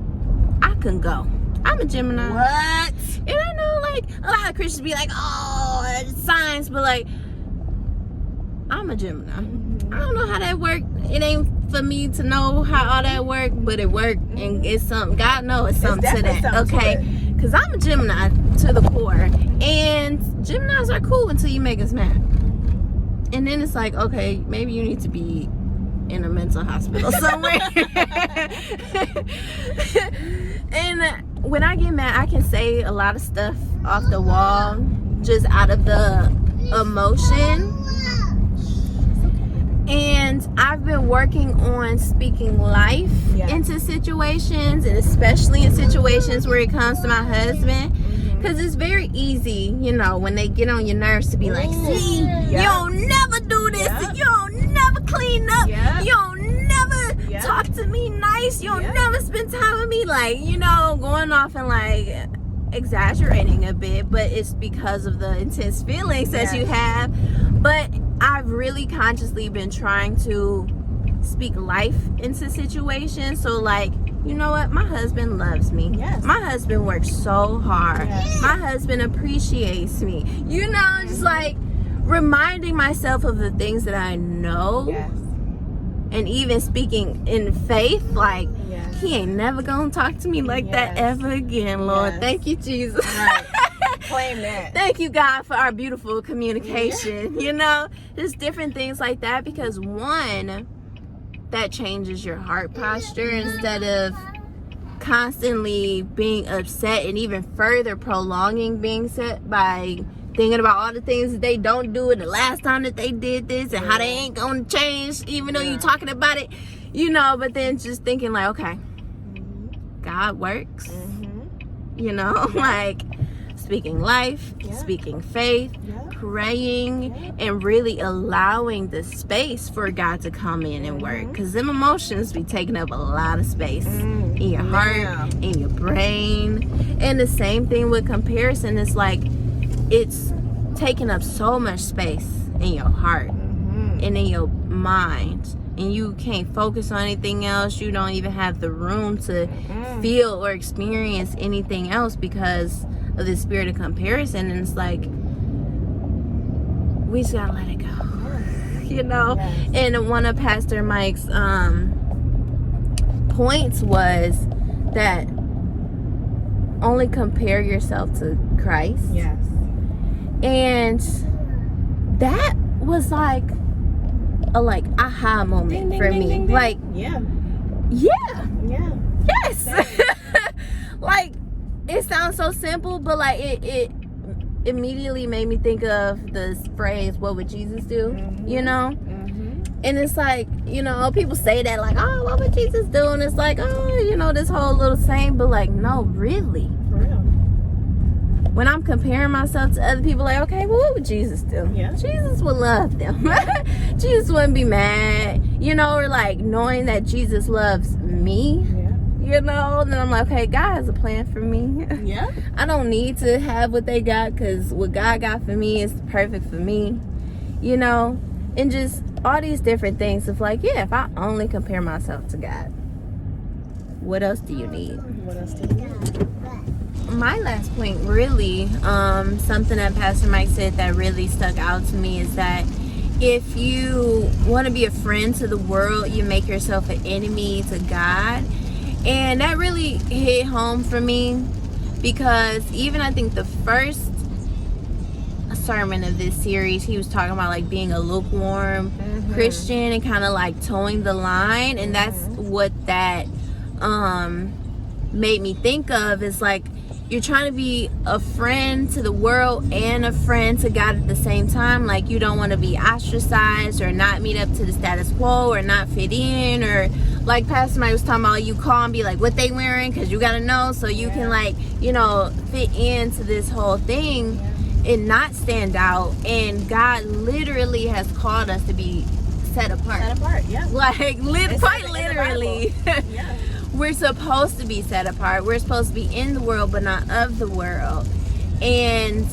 A: I can go. I'm a Gemini.
B: What?
A: And I know, like, a lot of Christians be like, oh, it's signs, but like, I'm a Gemini. I don't know how that worked. It ain't for me to know how all that worked, but it worked, and it's something. God knows it's something to that. Okay, because I'm a Gemini to the core, and Geminis are cool until you make us mad, and then it's like, okay, maybe you need to be in a mental hospital somewhere. And when I get mad, I can say a lot of stuff off the wall, just out of the emotion. And I've been working on speaking life into situations, and especially in situations where it comes to my husband, because it's very easy, you know, when they get on your nerves to be like, see, you don't never do this, you don't never clean up, you don't never talk to me nice, you don't never spend time with me, like, you know, going off and like exaggerating a bit, but it's because of the intense feelings that you have. But I've really consciously been trying to speak life into situations. So like, you know what? My husband loves me. My husband works so hard. My husband appreciates me. You know, just like reminding myself of the things that I know. And even speaking in faith, like, he ain't never gonna talk to me like that ever again, Lord. Thank you, Jesus.
B: Claim that.
A: Thank you, God, for our beautiful communication. You know, just different things like that, because one, that changes your heart posture instead of constantly being upset and even further prolonging being upset by thinking about all the things that they don't do and the last time that they did this and how they ain't gonna change even though you're talking about it, you know. But then just thinking like, okay, God works, you know, like speaking life, speaking faith, praying, and really allowing the space for God to come in and work, because them emotions be taking up a lot of space in your heart, in your brain. And the same thing with comparison. It's like, it's taking up so much space in your heart and in your mind, and you can't focus on anything else. You don't even have the room to feel or experience anything else because of the spirit of comparison. And it's like, we just gotta let it go, you know. And one of Pastor Mike's points was that only compare yourself to Christ. And that was like a aha moment for me. Like, yes. Like, it sounds so simple, but like it immediately made me think of this phrase, what would Jesus do? You know? And it's like, you know, people say that like, oh, what would Jesus do? And it's like, oh, you know, this whole little saying, but like, no, really. For real. When I'm comparing myself to other people, like, okay, well, what would Jesus do? Jesus would love them. Jesus wouldn't be mad, you know, or like knowing that Jesus loves me. You know, then I'm like, okay, God has a plan for me. I don't need to have what they got, because what God got for me is perfect for me. You know, and just all these different things of like, if I only compare myself to God, what else do you need? My last point, really, something that Pastor Mike said that really stuck out to me is that if you want to be a friend to the world, you make yourself an enemy to God. And that really hit home for me, because even I think the first sermon of this series, he was talking about like being a lukewarm Christian and kind of like towing the line. And that's what that made me think of, is like, you're trying to be a friend to the world and a friend to God at the same time. Like, you don't want to be ostracized or not meet up to the status quo or not fit in, or like Pastor Mike was talking about, you call and be like, what they wearing, because you got to know so you can, like, you know, fit into this whole thing and not stand out. And God literally has called us to be set apart. Like, quite literally. We're supposed to be set apart. We're supposed to be in the world, but not of the world. And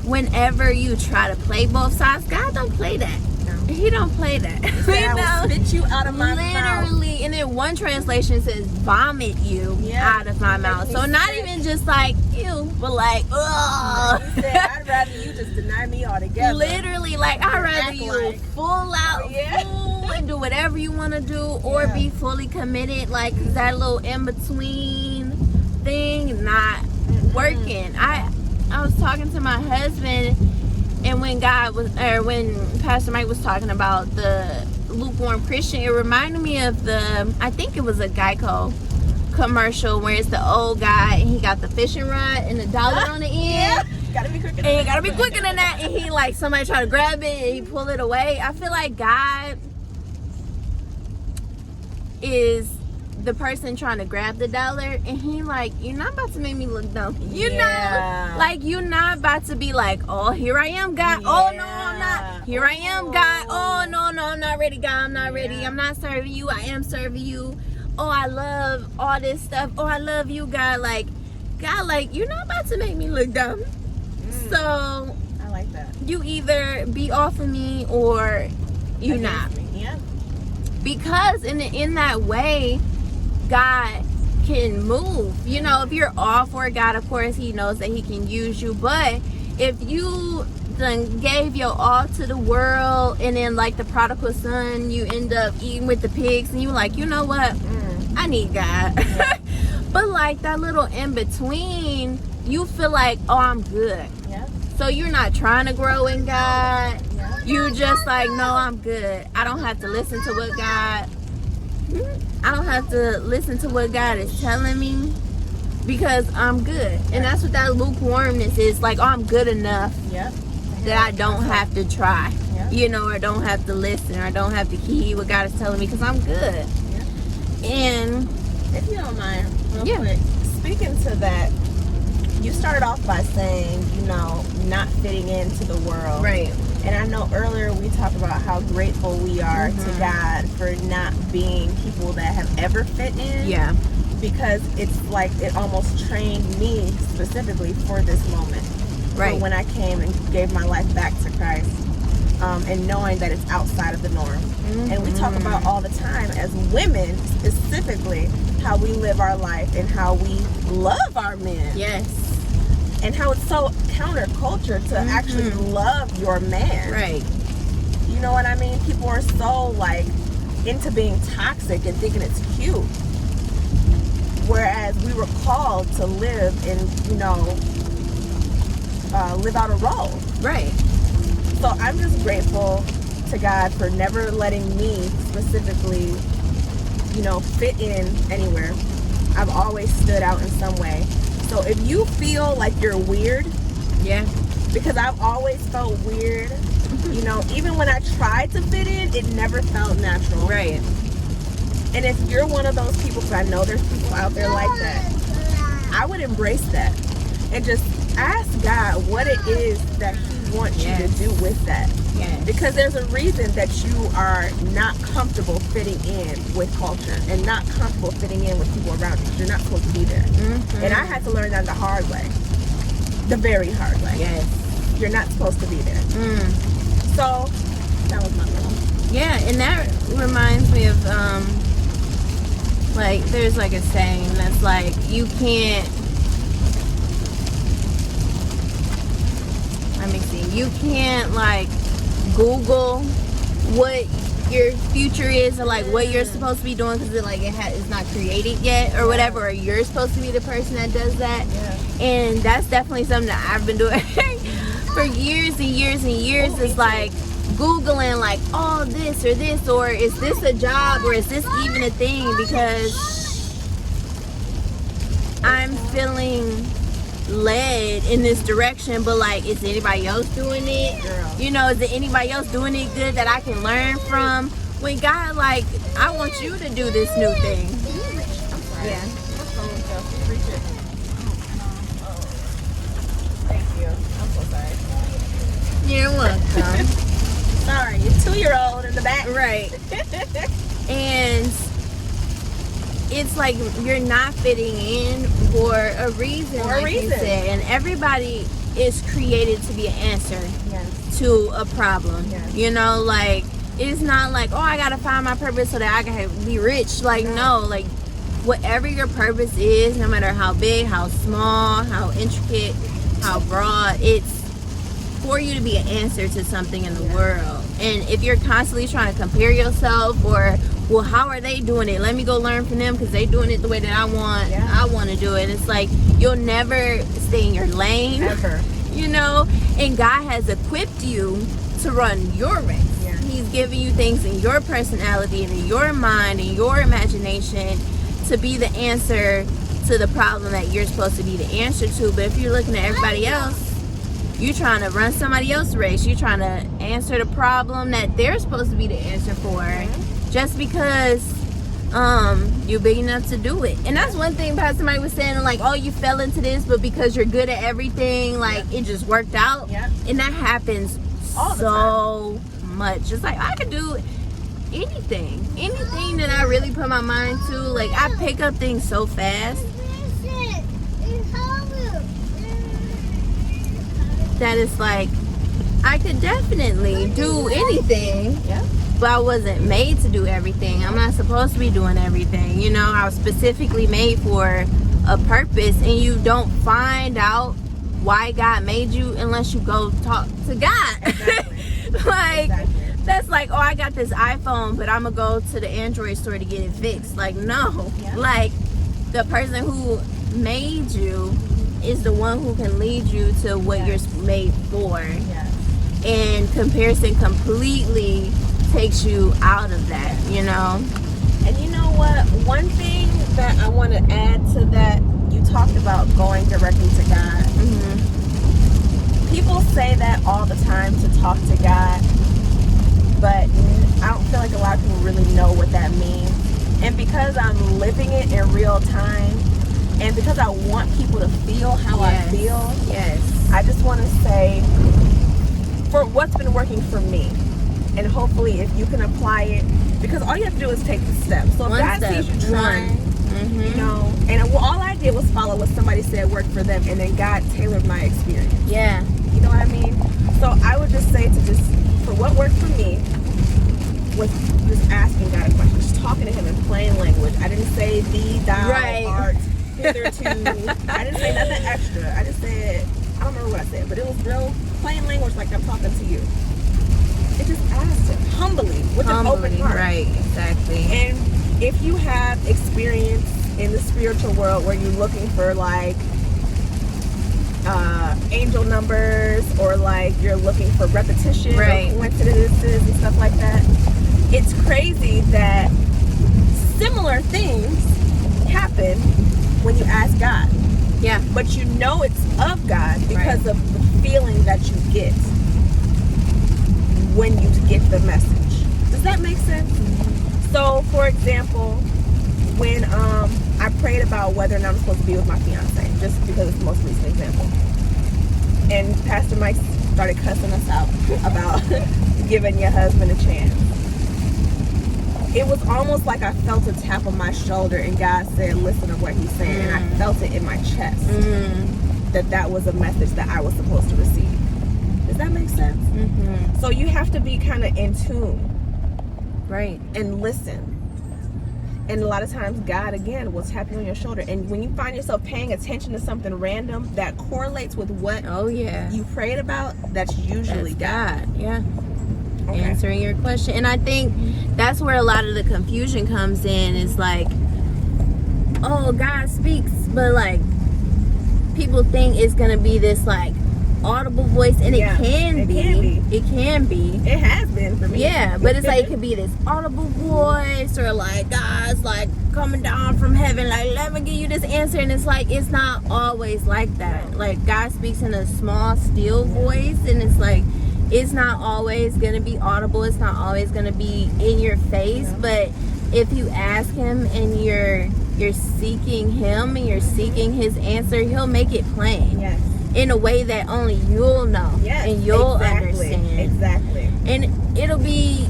A: whenever you try to play both sides, God don't play that.
B: No.
A: He don't play that.
B: I will spit you out of my mouth.
A: Literally, and then one translation says vomit you out of my mouth. So not even just like ew, but like ugh.
B: He said, I'd rather you just deny me altogether.
A: Literally, like I'd rather you full out fool and do whatever you want to do, or be fully committed. Like that little in between thing not working. I was talking to my husband. And when when Pastor Mike was talking about the lukewarm Christian, it reminded me of I think it was a Geico commercial where it's the old guy and he got the fishing rod and the dollar on the end.
B: Yeah. Gotta be quicker than
A: and you gotta be quicker than that. And he like somebody try to grab it and he pull it away. I feel like God is the person trying to grab the dollar, and he like, you're not about to make me look dumb. You know, like you're not about to be like, oh, here I am, God. Oh no, I'm not. Here I am, God. Oh no, I'm not ready, God. I'm not ready. I'm not serving you. I am serving you. Oh, I love all this stuff. Oh, I love you, God. Like, God, like you're not about to make me look dumb. So
B: I like that.
A: You either be off of me or you not.
B: Yeah.
A: Because in that way, God can move. You know, if you're all for God, of course he knows that he can use you. But if you then gave your all to the world, and then like the prodigal son, you end up eating with the pigs, and you like, you know what? I need God. Yeah. But like that little in between, you feel like, oh, I'm good.
B: Yeah.
A: So you're not trying to grow in God. Yeah. You just like, no, I'm good. I don't have to listen to what God is telling me, because I'm good. And that's what that lukewarmness is. Like, oh, I'm good enough that I don't have to try, you know, or don't have to listen, or I don't have to heed what God is telling me, because I'm good. And
B: if you don't mind, real quick, speaking to that, you started off by saying, you know, not fitting into the world.
A: Right.
B: And I know earlier we talked about how grateful we are to God for not being people that have ever fit in. Yeah. Because it's like it almost trained me specifically for this moment. Right. When I came and gave my life back to Christ, and knowing that it's outside of the norm. And we talk about all the time as women specifically how we live our life and how we love our men. Yes. And how it's so counterculture to actually love your man. Right. You know what I mean? People are so like into being toxic and thinking it's cute. Whereas we were called to live and, you know, live out a role. Right. So I'm just grateful to God for never letting me specifically, you know, fit in anywhere. I've always stood out in some way. So if you feel like you're weird, because I've always felt weird, you know, even when I tried to fit in, it never felt natural. Right. And if you're one of those people, because I know there's people out there like that, I would embrace that and just ask God what it is that he wants you to do with that. Because there's a reason that you are not comfortable fitting in with culture and not comfortable fitting in with people around you. You're not supposed to be there. And I had to learn that the hard way. The very hard way. Yes. You're not supposed to be there. So that was my little. Yeah, and that reminds me of like there's like a saying that's like you can't, let me see, you can't like Google what your future is or like what you're supposed to be doing because it like it's not created yet or whatever, or you're supposed to be the person that does that. And that's definitely something that I've been doing for years and years and years. It's like Googling like, oh, this or this, or is this a job, or is this even a thing, because I'm feeling led in this direction, but like, is anybody else doing it? You know, is there anybody else doing it good that I can learn from? When God, like, I want you to do this new thing. Yeah. Thank you. I'm so sorry. You're welcome. Sorry, your 2-year-old in the back. Right. And it's like you're not fitting in for a reason, like you said. And everybody
A: is created to be an answer
B: Yes.
A: to a problem.
B: Yes.
A: You know, like, it's not like, oh, I gotta find my purpose so that I can be rich. Like, no, like, whatever your purpose is, no matter how big, how small, how intricate, how broad, it's for you to be an answer to something in the world. And if you're constantly trying to compare yourself, or, well, how are they doing it? Let me go learn from them because they doing it the way that I want to do it. It's like you'll never stay in your lane,
B: Ever.
A: you know. And God has equipped you to run your race.
B: Yeah.
A: He's giving you things in your personality and in your mind and your imagination to be the answer to the problem that you're supposed to be the answer to. But if you're looking at everybody else, you're trying to run somebody else's race. You're trying to answer the problem that they're supposed to be the answer for, just because you're big enough to do it. And that's one thing Pastor Mike was saying, like, oh, you fell into this, but because you're good at everything, like, it just worked out.
B: Yep.
A: And that happens
B: All the
A: so much. It's like, I could do anything that I really put my mind to. Like, I pick up things so fast that it's like, I could definitely do anything.
B: Yeah.
A: But I wasn't made to do everything. I'm not supposed to be doing everything. You know, I was specifically made for a purpose, and you don't find out why God made you unless you go talk to God.
B: Exactly.
A: Like,
B: Exactly.
A: that's like, oh, I got this iPhone, but I'm gonna go to the Android store to get it fixed. Like, no.
B: Yeah.
A: Like, the person who made you is the one who can lead you to what you're made for.
B: Yes.
A: And comparison completely takes you out of that, you know.
B: And you know what? One thing that I want to add to that, you talked about going directly to God. People say that all the time, to talk to God, but I don't feel like a lot of people really know what that means. And because I'm living it in real time, and because I want people to feel how I feel, I just want to say, for what's been working for me, and hopefully if you can apply it, because all you have to do is take the steps. So if God sees you trying, you know, and all I did was follow what somebody said worked for them, and then God tailored my experience.
A: Yeah.
B: You know what I mean? So I would just say, to just, for what worked for me, was just asking God a question, just talking to him in plain language. I didn't say thee, thou, art, hitherto. I didn't say nothing extra. I just said, I don't remember what I said, but it was real plain language, like I'm talking to you. It just asked him humbly, with an open heart.
A: Right, exactly.
B: And if you have experience in the spiritual world where you're looking for, like, angel numbers, or like you're looking for repetition, or coincidences and stuff like that, it's crazy that similar things happen when you ask God.
A: Yeah.
B: But you know it's of God because of the feeling that you get when you get the message. Does that make sense? So, for example, when I prayed about whether or not I'm supposed to be with my fiance, just because it's the most recent example, and Pastor Mike started cussing us out about giving your husband a chance, it was almost like I felt a tap on my shoulder, and God said, listen to what he's saying, and I felt it in my chest, that was a message that I was supposed to receive. Does that make sense? So you have to be kind of in tune, and listen. And a lot of times God, again, will tap you on your shoulder. And when you find yourself paying attention to something random that correlates with what you prayed about, that's usually God.
A: Answering your question. And I think that's where a lot of the confusion comes in, is like, oh, God speaks, but like, people think it's going to be this like audible voice, and it can be.
B: It has been for me.
A: Yeah, but it's like, it could be this audible voice, or like God's like coming down from heaven, like, let me give you this answer. And it's like, it's not always like that. Like, God speaks in a small, still voice, and it's like, it's not always gonna be audible. It's not always gonna be in your face. But if you ask him and you're seeking him and you're seeking his answer, he'll make it plain. In a way that only you'll know, and you'll understand. And it'll be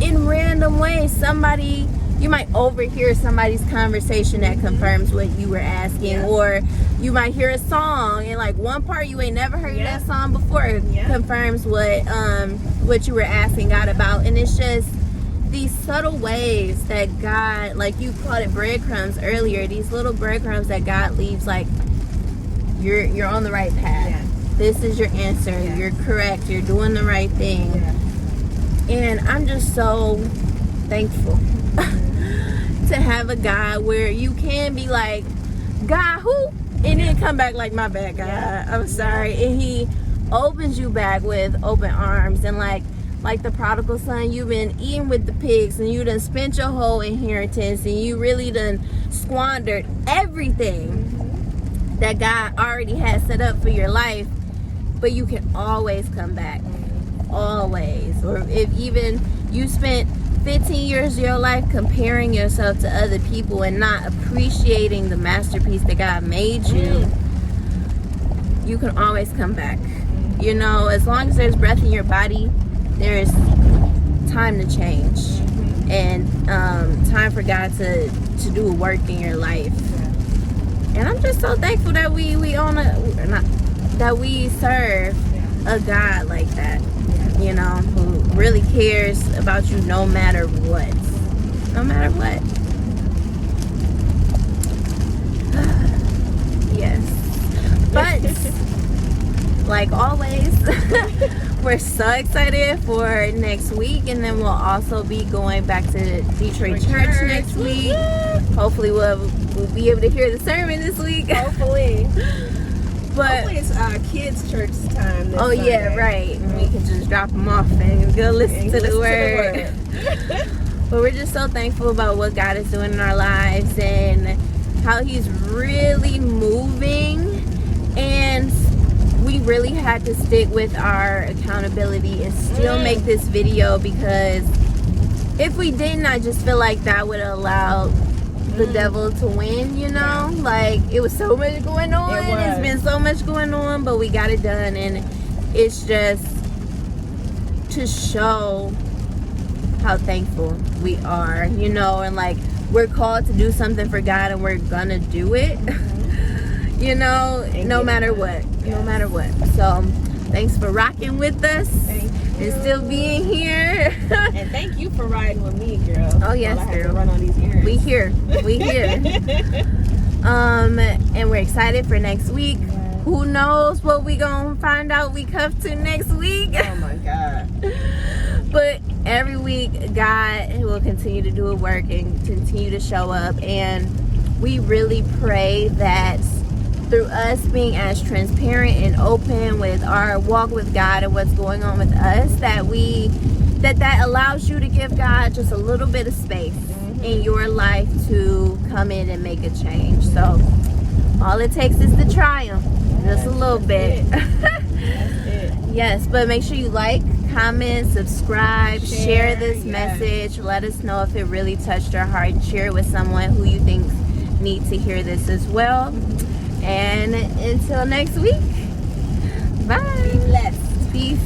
A: in random ways. Somebody, you might overhear somebody's conversation that confirms what you were asking, or you might hear a song and like one part you ain't never heard that song before confirms what you were asking God about. And it's just these subtle ways that God, like you called it breadcrumbs earlier, these little breadcrumbs that God leaves, like you're on the right path. This is your answer. You're correct. You're doing the right thing. And I'm just so thankful to have a God where you can be like, God, who? And then come back like, my bad, God. I'm sorry. And he opens you back with open arms. And like the prodigal son, you've been eating with the pigs and you done spent your whole inheritance and you really done squandered everything that God already had set up for your life. But you can always come back. Always. Or if even you spent 15 years of your life comparing yourself to other people and not appreciating the masterpiece that God made you, you can always come back. You know, as long as there's breath in your body, there's time to change and time for God to do a work in your life. And I'm just so thankful that we serve a God like that, you know, who really cares about you no matter what. No matter what. Yes. But like always, we're so excited for next week, and then we'll also be going back to Detroit Church next week. Hopefully we'll be able to hear the sermon this week.
B: Hopefully.
A: But
B: hopefully it's kids' church time.
A: Oh
B: Sunday.
A: yeah, right. And we can just drop them off and go listen to the word. But we're just so thankful about what God is doing in our lives and how He's really moving. And we really had to stick with our accountability and still make this video, because if we didn't, I just feel like that would allow the devil to win, you know? Like, it was so much going on. It's been so much going on, but we got it done. And it's just to show how thankful we are, you know? And like, we're called to do something for God, and we're gonna do it. You know, no matter what. No matter what. So thanks for rocking with us and still being here.
B: And thank you for riding with me, girl.
A: Oh yes, girl.
B: Run on these errands.
A: We here. And we're excited for next week. Who knows what we gonna find out we come to next week?
B: Oh my God.
A: But every week God will continue to do a work and continue to show up, and we really pray that through us being as transparent and open with our walk with God and what's going on with us, that allows you to give God just a little bit of space in your life to come in and make a change. So all it takes is the triumph, just a little bit. Yes, but make sure you like, comment, subscribe, share this message. Let us know if it really touched your heart, and share it with someone who you think needs to hear this as well. And until next week, bye.
B: Be blessed.
A: Peace.